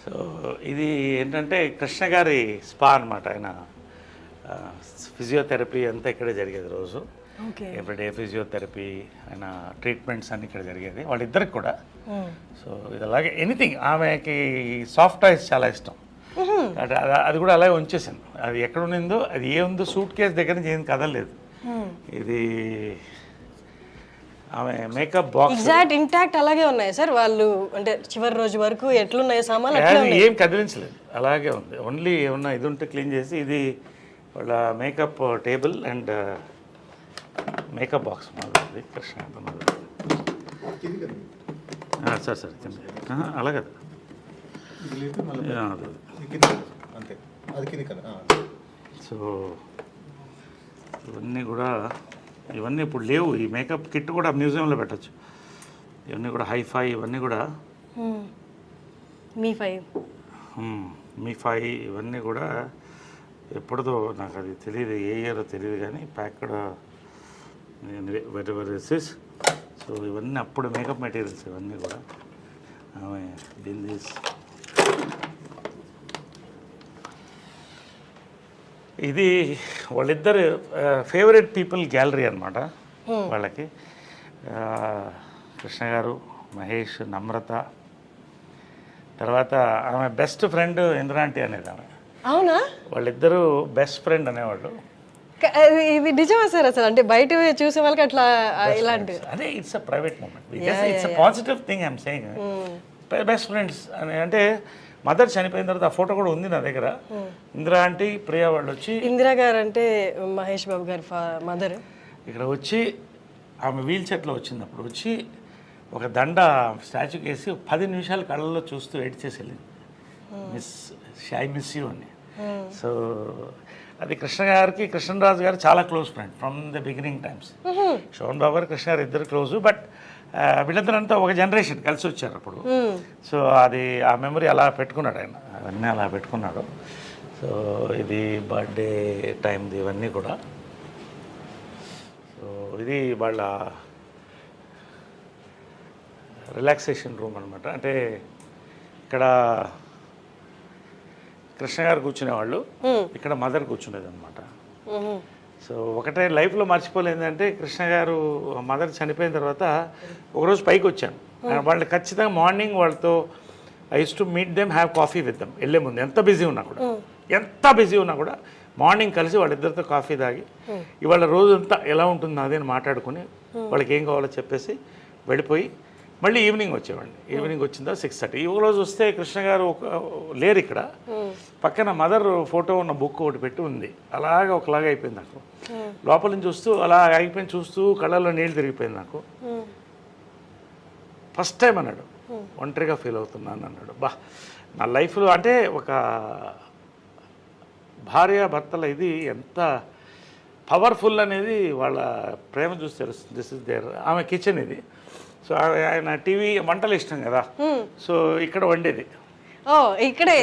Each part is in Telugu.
సో ఇది ఏంటంటే కృష్ణ గారి స్పా అనమాట. ఆయన ఫిజియోథెరపీ అంతా ఇక్కడే జరిగేది రోజు. ఎవ్రీడే ఫిజియోథెరపీ, ఆయన ట్రీట్మెంట్స్ అన్నీ ఇక్కడ జరిగేది వాళ్ళిద్దరికి కూడా. సో ఇది అలాగే ఎనీథింగ్, ఆమెకి సాఫ్ట్ టాయ్స్ చాలా ఇష్టం. అది కూడా అలాగే ఉంచేసాను. అది ఎక్కడ ఉన్నిందో, అది ఏముందో సూట్ కేసు దగ్గర నుంచి ఏం కదలలేదు. ఇది ఆమె మేకప్ బాక్స్ ఎగ్జాక్ట్ ఇంటాక్ట్ అలాగే ఉన్నాయి సార్. వాళ్ళు అంటే చివరి రోజు వరకు ఎట్లున్నాయి సామాన్లు అట్లా ఏం కదిలించలేదు, అలాగే ఉంది. ఓన్లీ ఏమన్నా ఇది ఉంటే క్లీన్ చేసి, ఇది వాళ్ళ makeup table and makeup box మాది కృష్ణ సార్ సార్ అలాగే సో ఇవన్నీ ఇప్పుడు లేవు. ఈ మేకప్ కిట్ కూడా మ్యూజియంలో పెట్టచ్చు. ఇవన్నీ కూడా హైఫై, ఇవన్నీ కూడా మీ ఫై ఇవన్నీ కూడా ఎప్పుడుదో నాకు అది తెలియదు, ఏ ఇయరో తెలియదు, కానీ ప్యాక్డ్ వెరివెరిసిస్. సో ఇవన్నీ అప్పుడు మేకప్ మెటీరియల్స్ ఇవన్నీ కూడా. ఆమె దీని ఇది వాళ్ళిద్దరు ఫేవరెట్ పీపుల్ గ్యాలరీ అనమాట వాళ్ళకి. కృష్ణ గారు, మహేష్, నమ్రత, తర్వాత ఆమె బెస్ట్ ఫ్రెండ్ ఇంద్రాంటి అనేది ఆమె. అవునా? వాళ్ళిద్దరూ బెస్ట్ ఫ్రెండ్ అనేవాళ్ళు. ఇది నిజమా సార్? అసలు అంటే బయట చూసే వాళ్ళకి అట్లా ఇలాంటి అదే it's a private moment, it's a positive thing I'm saying. Best friends అని అంటే మదర్ చనిపోయిన తర్వాత ఆ ఫోటో కూడా ఉంది నా దగ్గర. ఇందిరా ఆంటీ, ప్రియా వాళ్ళు వచ్చి, ఇందిరా గారు అంటే మహేష్ బాబు గారి మదర్, ఇక్కడ వచ్చి ఆమె వీల్ చైర్లో వచ్చినప్పుడు వచ్చి ఒక దండ స్టాచ్యూకి వేసి 10 నిమిషాలు కళ్ళల్లో చూస్తూ ఎడిట్ చేసి వెళ్ళింది, ఐ మిస్ యూ అని. సో అది కృష్ణ గారికి, కృష్ణరాజు గారు చాలా close friend from the beginning times. Sobhan Babu గారు, కృష్ణ గారు ఇద్దరు క్లోజు. బట్ వీళ్ళిద్దరంతా ఒక జనరేషన్ కలిసి వచ్చారు అప్పుడు. సో అది ఆ మెమరీ అలా పెట్టుకున్నాడు ఆయన, అవన్నీ అలా పెట్టుకున్నాడు. సో ఇది బర్త్డే టైంది ఇవన్నీ కూడా. సో ఇది వాళ్ళ రిలాక్సేషన్ రూమ్ అనమాట. అంటే ఇక్కడ కృష్ణ గారు కూర్చునేవాళ్ళు, ఇక్కడ మదర్ కూర్చునేది అనమాట. సో ఒకటే లైఫ్లో మర్చిపోలేదంటే, కృష్ణ గారు మదర్ చనిపోయిన తర్వాత ఒకరోజు పైకి వచ్చాను. వాళ్ళు ఖచ్చితంగా మార్నింగ్ వాళ్ళతో I use to meet them, have coffee with them. వెళ్ళే ముందు ఎంత బిజీ ఉన్నా కూడా మార్నింగ్ కలిసి వాళ్ళిద్దరితో కాఫీ తాగి ఇవాళ రోజంతా ఎలా ఉంటుంది అదే అని మాట్లాడుకుని వాళ్ళకి ఏం కావాలో చెప్పేసి వెళ్ళిపోయి మళ్ళీ ఈవినింగ్ వచ్చేవాడిని. ఈవినింగ్ వచ్చిన తర్వాత 6:30. ఈ రోజు వస్తే కృష్ణ గారు లేరు ఇక్కడ. పక్కన మదర్ ఫోటో ఉన్న బుక్ ఒకటి పెట్టి ఉంది. అలాగా ఒకలాగా అయిపోయింది నాకు. లోపల నుంచి చూస్తూ అలా అయిపోయింది, చూస్తూ కళ్ళల్లో నీళ్ళు తిరిగిపోయింది నాకు. ఫస్ట్ టైం అన్నాడు, ఒంటరిగా ఫీల్ అవుతున్నాను అన్నాడు. నా లైఫ్లో అంటే ఒక భార్య భర్తల ఇది ఎంత పవర్ఫుల్ అనేది వాళ్ళ ప్రేమ చూసి తెలుస్తుంది. This is there. ఆమె కిచెన్ ఇది. సో ఆయన టీవీ వంటలు ఇష్టం కదా, సో ఇక్కడ వండేది. ఇక్కడే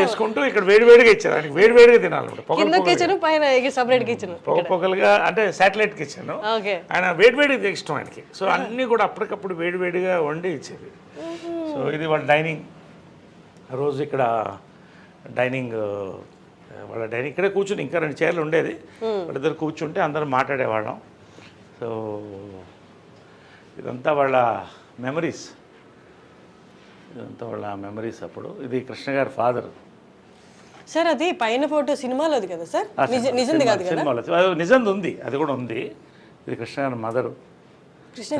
చేసుకుంటూ ఇక్కడ వేడివేడిగా ఇచ్చారు ఆయనకి, వేడివేడిగా తినాలన్నమాట. పొగలుగా అంటే శాటిలైట్ కిచెన్. ఆయన వేడివేడిగా ఇష్టం ఆయనకి. సో అన్నీ కూడా అప్పటికప్పుడు వేడివేడిగా వండి ఇచ్చేది. సో ఇది వాళ్ళ డైనింగ్. రోజు ఇక్కడ డైనింగ్, వాళ్ళ డైనింగ్ ఇక్కడే కూర్చుని, ఇంకా 2 చైర్లు ఉండేది. వాళ్ళిద్దరు కూర్చుంటే అందరం మాట్లాడేవాళ్ళం. సో ఇదంతా వాళ్ళ మెమరీస్, అప్పుడు. ఇది కృష్ణ గారి ఫాదర్ సార్. అది పైన ఫోటో సినిమాలోది కదా సార్? నిజంది కాదు కదా? సినిమాలో నిజంది ఉంది, అది కూడా ఉంది. ఇది కృష్ణ గారి మదరు,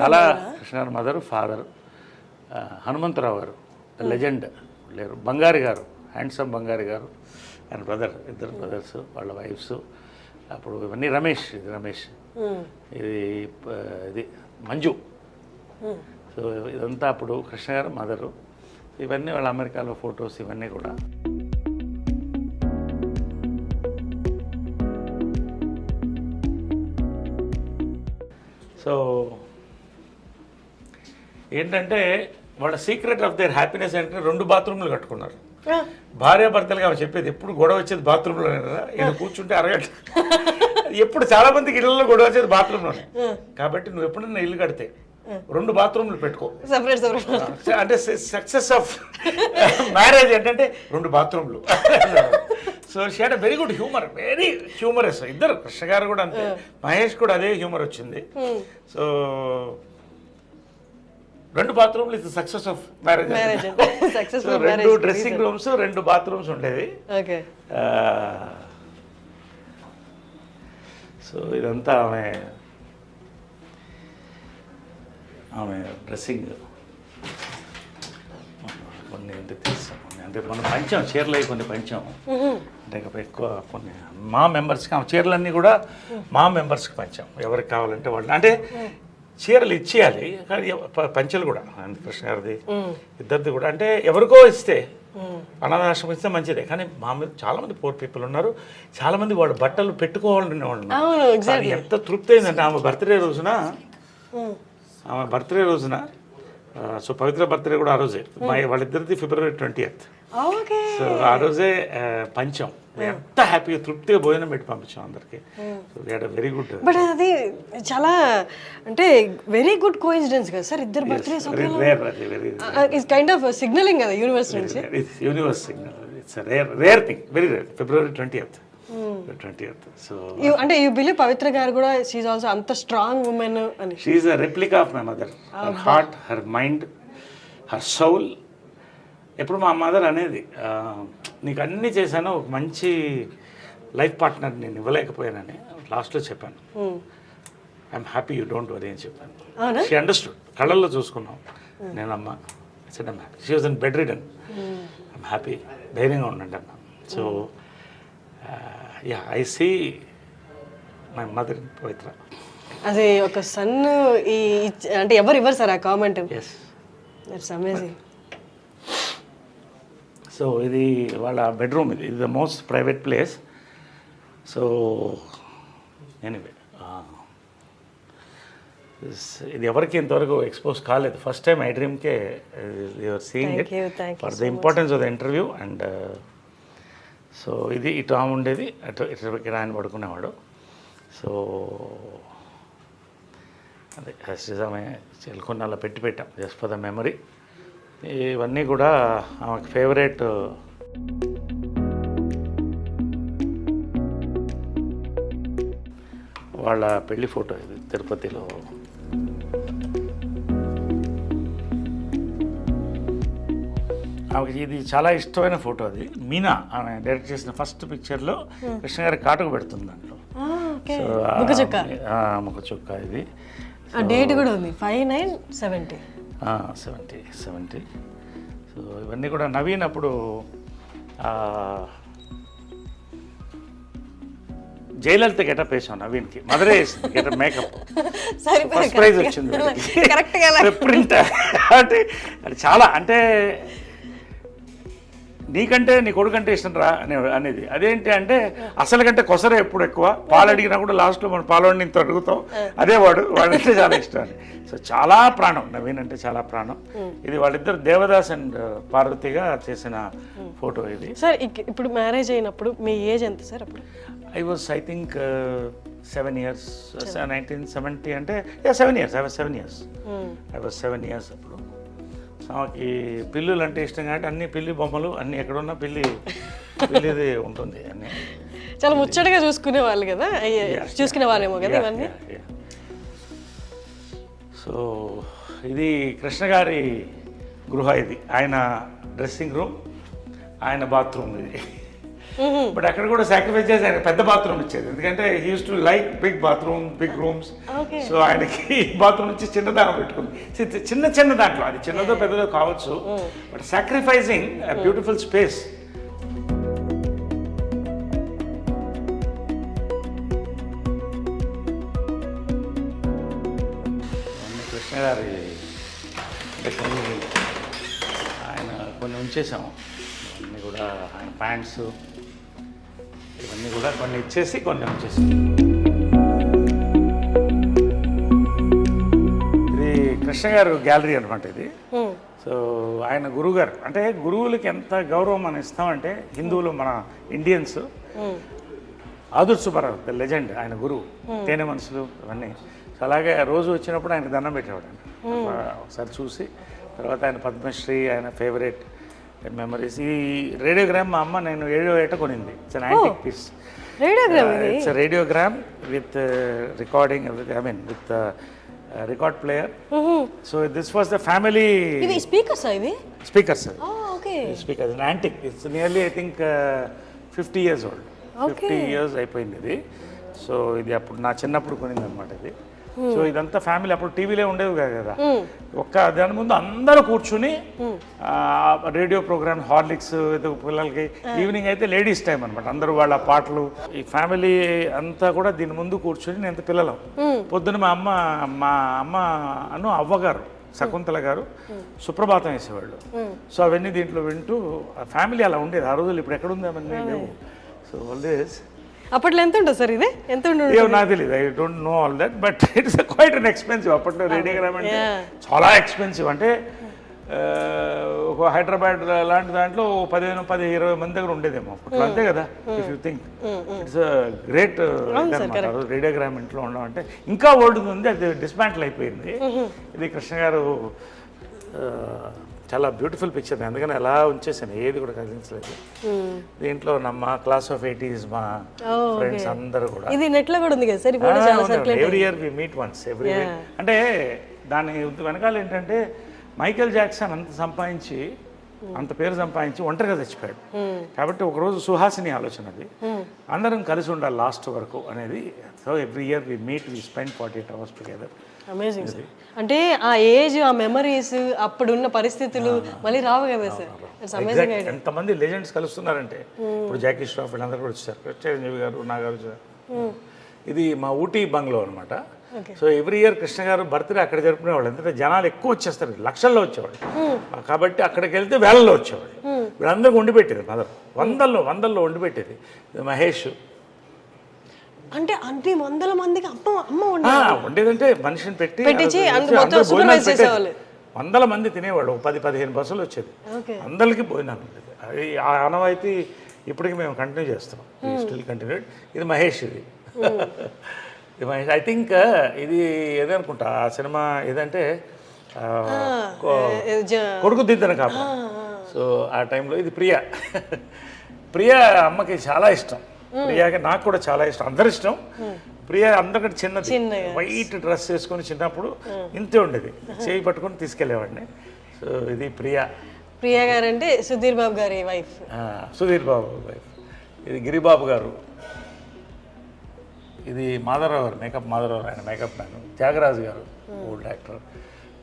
చాలా కృష్ణ గారి మదరు, ఫాదర్. హనుమంతరావు గారు లెజెండ్ లేరు. బంగారి గారు, హ్యాండ్సమ్ బంగారి గారు, ఆయన బ్రదర్, ఇద్దరు బ్రదర్స్, వాళ్ళ వైఫ్స్. అప్పుడు ఇవన్నీ రమేష్, ఇది రమేష్, ఇది మంజు. సో ఇదంతా అప్పుడు కృష్ణ గారు మదరు. ఇవన్నీ వాళ్ళ అమెరికాలో ఫొటోస్ ఇవన్నీ కూడా. సో ఏంటంటే వాళ్ళ సీక్రెట్ ఆఫ్ దేర్ హ్యాపీనెస్ అంటే 2 బాత్రూమ్లు కట్టుకున్నారు. భార్యాభర్తలుగా ఆమె చెప్పేది, ఎప్పుడు గొడవ వచ్చేది బాత్రూంలోనే కదా. ఇలా కూర్చుంటే అరగంట. ఎప్పుడు చాలా మందికి ఇళ్లలో గొడవ వచ్చేది బాత్రూంలోనే. కాబట్టి నువ్వు ఎప్పుడన్నా ఇల్లు కడితే 2 బాత్రూమ్లు పెట్టుకో. సెపరేట్ అంటే సక్సెస్ ఆఫ్ మ్యారేజ్ ఏంటంటే 2 బాత్రూమ్లు. So she had very good humour, very humorous. ఇద్దరు, కృష్ణ గారు కూడా అంతే, మహేష్ కూడా అదే హ్యూమర్ వచ్చింది. సో 2 బాత్రూమ్లు is success of marriage. 2 dressing rooms, 2 bathrooms ఉండేవి. సో ఇదంతా ఆమె డ్రెస్సింగ్ కొన్ని ఇంటికి తీస్తాం. అంటే మనం పంచాం, చీరలు అవి కొన్ని పంచాం. అంటే ఎక్కువ కొన్ని మా మెంబర్స్కి, ఆ చీరలన్నీ కూడా మా మెంబర్స్కి పంచాం. ఎవరికి కావాలంటే వాళ్ళు, అంటే చీరలు ఇచ్చేయాలి కానీ పంచలు కూడా కృష్ణ గారిది, ఇద్దరిది కూడా. అంటే ఎవరికో ఇస్తే, అనాథాశ్రమం ఇస్తే మంచిదే, కానీ మా మీద చాలామంది పూర్ పీపుల్ ఉన్నారు. చాలామంది వాడు బట్టలు పెట్టుకోవాలనే వాళ్ళు. ఎంత తృప్తి అయిందంటే ఆమె బర్త్డే రోజున, సో పవిత్ర బర్త్డే కూడా ఆ రోజే, వాళ్ళిద్దరిది February 20th. సో ఆ రోజే పంచం. ఎంత హ్యాపీగా, తృప్తిగా భోజనం పెట్టి పంపించాం అందరికి. So we had a very good. But అది చాలా అంటే వెరీ గుడ్ కోఇన్సిడెన్స్ కదా సార్, ఇద్దరు birthdays it's kind of signaling కదా యూనివర్స్ నుంచి. Universe signal, it's rare thing, very rare. February 20th. So అంటే యు బిలీవ్ పవిత్ర గారు కూడా షీ ఇస్ ఆల్సో అంత స్ట్రాంగ్ ఉమెన్ అని? She is a replica of my mother. Her heart, her mind, her soul. ఎప్పుడు మా మదర్ అనేది, నీకు అన్నీ చేశాను, ఒక మంచి లైఫ్ పార్ట్నర్ నేను ఇవ్వలేకపోయానని లాస్ట్లో చెప్పాను. I'm happy, you don't worry అని చెప్పాను. షీ అండర్స్టూడ్, కళ్ళల్లో చూసుకున్నాం. నేనమ్మా she was in bed ridden, I'm happy, ధైర్యంగా ఉండండి అన్నా. So I see my mother in Pavitra. అది ఒక సన్ అంటే ఎవరు ఇవ్వరు సార్ ఆ కామెంట్. It's amazing. సో ఇది వాళ్ళ బెడ్రూమ్, ఇది the most private place. So anyway, ఇది ఎవరికి ఇంతవరకు ఎక్స్పోజ్ కాలేదు. First time I dream you are seeing it for the importance of the interview. And so ఇది ఇటు ఆమె ఉండేది, అటు ఇటు ఆయన పడుకునేవాడు. సో అదే నిజమే, కొన్ని అలా పెట్టాం జస్ట్ ఫర్ ద మెమరీ. ఇవన్నీ కూడా ఆమెకు ఫేవరెట్. వాళ్ళ పెళ్లి ఫోటో ఇది తిరుపతిలో. ఆమెకి ఇది చాలా ఇష్టమైన ఫోటో. అది మీనా ఆమె డైరెక్ట్ చేసిన ఫస్ట్ పిక్చర్లో కృష్ణ గారి కాటుకు పెడుతుంది దాంట్లో. సో ముఖ చుక్క ఇది. డేట్ కూడా ఉంది 5/9/70. 70. సో ఇవన్నీ కూడా నవీన్ అప్పుడు జయలలిత గెటప్ వేసాం నవీన్కి, మదరే వేసింది గెటప్, మేకప్. ఫస్ట్ ప్రైజ్ వచ్చింది ప్రింట్. అంటే అది చాలా, అంటే నీకంటే నీ కొడుకంటే ఇష్టం రా అనేది. అదేంటి అంటే అసలు కంటే కొసరే ఎప్పుడు ఎక్కువ, పాలు అడిగినా కూడా లాస్ట్లో మనం పాలు ఇంత అడుగుతాం, అదే వాడంటే చాలా ఇష్టం అని. సో చాలా ప్రాణం, నవీన్ అంటే చాలా ప్రాణం. ఇది వాళ్ళిద్దరు దేవదాస్ అండ్ పార్వతిగా చేసిన ఫోటో ఇది. సార్ ఇప్పుడు మ్యారేజ్ అయినప్పుడు మీ ఏజ్ ఎంత సార్ అప్పుడు? ఐ థింక్ 7 years, 1970 అంటే 7 years. I was 7 years అప్పుడు. ఆమెకి పిల్లులు అంటే ఇష్టం కాబట్టి అన్ని పిల్లి బొమ్మలు, అన్ని ఎక్కడున్నా పిల్లిది ఉంటుంది. అన్ని చాలా ముచ్చటగా చూసుకునే వాళ్ళు కదా, చూసుకునే వాళ్ళేమో కదా ఇవన్నీ. సో ఇది కృష్ణ గారి గృహ, ఇది ఆయన డ్రెస్సింగ్ రూమ్, ఆయన బాత్రూమ్ ఇది. బట్ అక్కడ కూడా సాక్రిఫైస్ చేసి ఆయన పెద్ద బాత్రూమ్ ఇచ్చేది, ఎందుకంటే he use to like big bathroom, big rooms. So ఆయనకి బాత్రూమ్ నుంచి చిన్నదానం పెట్టుకుంది, చిన్న దాంట్లో, అది చిన్నదో పెద్దదో కావచ్చు, but sacrificing beautiful space. Krishna గారి కొన్ని ఉంచేసాము, ఇవన్నీ కూడా ఆయన ప్యాంట్స్, ఇవన్నీ కూడా కొన్ని ఇచ్చేసి కొన్ని ఉంచేసి. ఇది కృష్ణ గారు గ్యాలరీ అనమాట ఇది. సో ఆయన గురువుగారు, అంటే గురువులకి ఎంత గౌరవం మనం ఇస్తామంటే, హిందువులు మన ఇండియన్స్, ఆదుర్ సుబ్బారావు ద లెజెండ్, ఆయన గురువు, తేనె మనసులు ఇవన్నీ. సో అలాగే రోజు వచ్చినప్పుడు ఆయనకు దండం పెట్టేవాడు. ఒకసారి చూసి తర్వాత ఆయన పద్మశ్రీ, ఆయన ఫేవరెట్ మెమరీస్. ఈ రేడియోగ్రామ్ మా అమ్మ నేను 7వ ఏట కొనింది. It's an antique piece. It's radiogram with recording, I mean with record player. So this was the family speakers. Speakers okay. Speakers antique. It's nearly I think 50 years old. 50 years అయిపోయింది ఇది. సో ఇది అప్పుడు నా చిన్నప్పుడు కొనింది అనమాట ఇది. సో ఇదంతా ఫ్యామిలీ. అప్పుడు టీవీలే ఉండేవి కాదు కదా. ఒక్క దాని ముందు అందరూ కూర్చుని రేడియో ప్రోగ్రామ్, హార్లిక్స్ పిల్లలకి. ఈవినింగ్ అయితే లేడీస్ టైం అనమాట. అందరూ వాళ్ళ పాటలు, ఈ ఫ్యామిలీ అంతా కూడా దీని ముందు కూర్చుని నేను పిల్లలం. పొద్దున మా అమ్మ అవ్వగారు శకుంతల గారు సుప్రభాతం వేసేవాళ్ళు. సో అవన్నీ దీంట్లో వింటూ ఫ్యామిలీ అలా ఉండేది ఆ రోజులు. ఇప్పుడు ఎక్కడుంది అవన్నీ లేవు. So always. అప్పట్లో ఎంత ఉంటుంది సార్ ఇది? ఎంత ఉంటుంది నాకు తెలియదు. I don't know all that, but it's quite an expensive. అప్పట్లో రేడియోగ్రామ్ అంటే చాలా ఎక్స్పెన్సివ్. అంటే ఒక హైదరాబాద్ లాంటి దాంట్లో 15-20 మంది దగ్గర ఉండేదేమో అప్పట్లో, అంతే కదా. If you think it's great radiogram ఇంట్లో ఉండడం అంటే. ఇంకా ఓల్డ్ ఉంది, అది డిస్మాంటిల్ అయిపోయింది. ఇది కృష్ణ గారు చాలా బ్యూటిఫుల్ పిక్చర్. అందుకని అలా ఉంచేసాను, ఏది కూడా కదిలించలేదు. దీంట్లో మా క్లాస్ ఆఫ్ 80s మా ఫ్రెండ్స్ అందరూ కూడా. ఇది నెట్ లో కూడా ఉంది కదా sir. Every year we meet once every year. అంటే దాని వెనకాల ఏంటంటే మైకేల్ జాక్సన్ అంత పేరు సంపాదించి ఒంటరిగా చచ్చిపోయాడు. కాబట్టి ఒకరోజు సుహాసిని ఆలోచన అది, అందరం కలిసి ఉండాలి లాస్ట్ వరకు అనేది. So every year we meet, we spend 48 hours together. Amazing sir. అంటే ఆ ఏజ్, ఆ మెమరీస్, అప్పుడున్న పరిస్థితులు మళ్ళీ రావు కదా సార్. It's amazing. ఎంతమంది లెజెండ్స్ కలుస్తున్నారంటే ఇప్పుడు జాకీ ష్రాఫ్ వీళ్ళందరూ కూడా వచ్చారు, చిరంజీవి గారు, నాగార్జున. ఇది మా ఊటీ బంగ్లో అనమాట. సో ఎవ్రీ ఇయర్ కృష్ణ గారు బర్త్డే అక్కడ జరుపుకునేవాళ్ళు. ఎందుకంటే జనాలు ఎక్కువ వచ్చేస్తారు, లక్షల్లో వచ్చేవాళ్ళు. కాబట్టి అక్కడికి వెళ్తే వేలల్లో వచ్చేవాళ్ళు. వీళ్ళందరికీ వండి పెట్టేది మదర్, వందల్లో వండి పెట్టేది. మహేష్ అంటే అన్ని వందల మందికి అమ్మ వండేదంటే మనిషిని పెట్టి వందల మంది తినేవాళ్ళు. 10-15 బస్సులు వచ్చేది, అందరికీ భోజనాలు ఉండేది. అది ఆ ఆనవాయితీ ఇప్పటికి మేము కంటిన్యూ చేస్తాం. Still continued. ఇది మహేష్. ఇది మహేష్. ఐ థింక్ ఇది ఏదనుకుంటా ఆ సినిమా ఏదంటే కొడుకు దిద్దన కాప. సో ఆ టైంలో ఇది ప్రియా అమ్మకి చాలా ఇష్టం. ప్రియాకి నాకు కూడా చాలా ఇష్టం, అందరి ఇష్టం. ప్రియా అందరికంటే చిన్నది, వైట్ డ్రెస్ వేసుకొని చిన్నప్పుడు ఇంతే ఉండేది, చేయి పట్టుకొని తీసుకెళ్లేవాడిని. సో ఇది ప్రియా గారు అంటే సుధీర్ బాబు గారి వైఫ్. సుధీర్ బాబు వైఫ్. ఇది గిరిబాబు గారు. ఇది మాధవరావు గారు, మేకప్ మాధవరావు, ఆయన మేకప్ మ్యాన్. త్యాగరాజు గారు ఓల్డ్ యాక్టర్.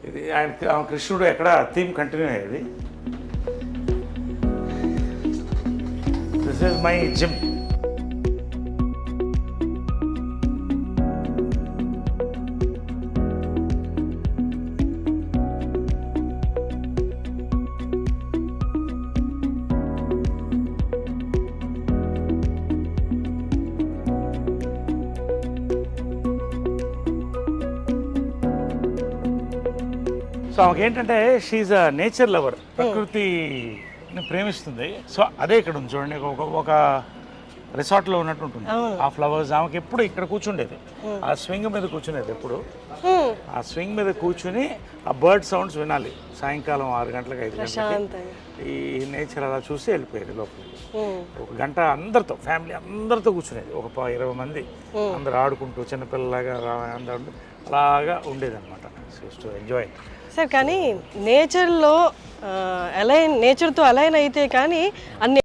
ఇది ఆయన కృష్ణుడు ఎక్కడ థీమ్ కంటిన్యూ అయ్యేది. This is my gym. So ఆమెకి ఏంటంటే షీఈ్ అ నేచర్ లవర్, ప్రకృతిని ప్రేమిస్తుంది. సో అదే ఇక్కడ ఉంది చూడండి, ఒక రిసార్ట్లో ఉన్నట్టు ఉంటుంది. ఆ ఫ్లవర్స్ ఆమెకి ఎప్పుడు ఇక్కడ కూర్చుండేది, ఆ స్వింగ్ మీద కూర్చునేది ఎప్పుడు. ఆ స్వింగ్ మీద కూర్చుని ఆ బర్డ్ సౌండ్స్ వినాలి సాయంకాలం 6 గంటలకు 5 గంటలకి. ఈ నేచర్ అలా చూసి వెళ్ళిపోయేది లోపలికి. 1 గంట అందరితో, ఫ్యామిలీ అందరితో కూర్చునేది. ఒక 20 మంది అందరు ఆడుకుంటూ చిన్నపిల్లలాగా అందరూ అలాగా ఉండేది అనమాట. To enjoy sir. కానీ నేచర్తో అలైన్ అయితే కానీ అన్ని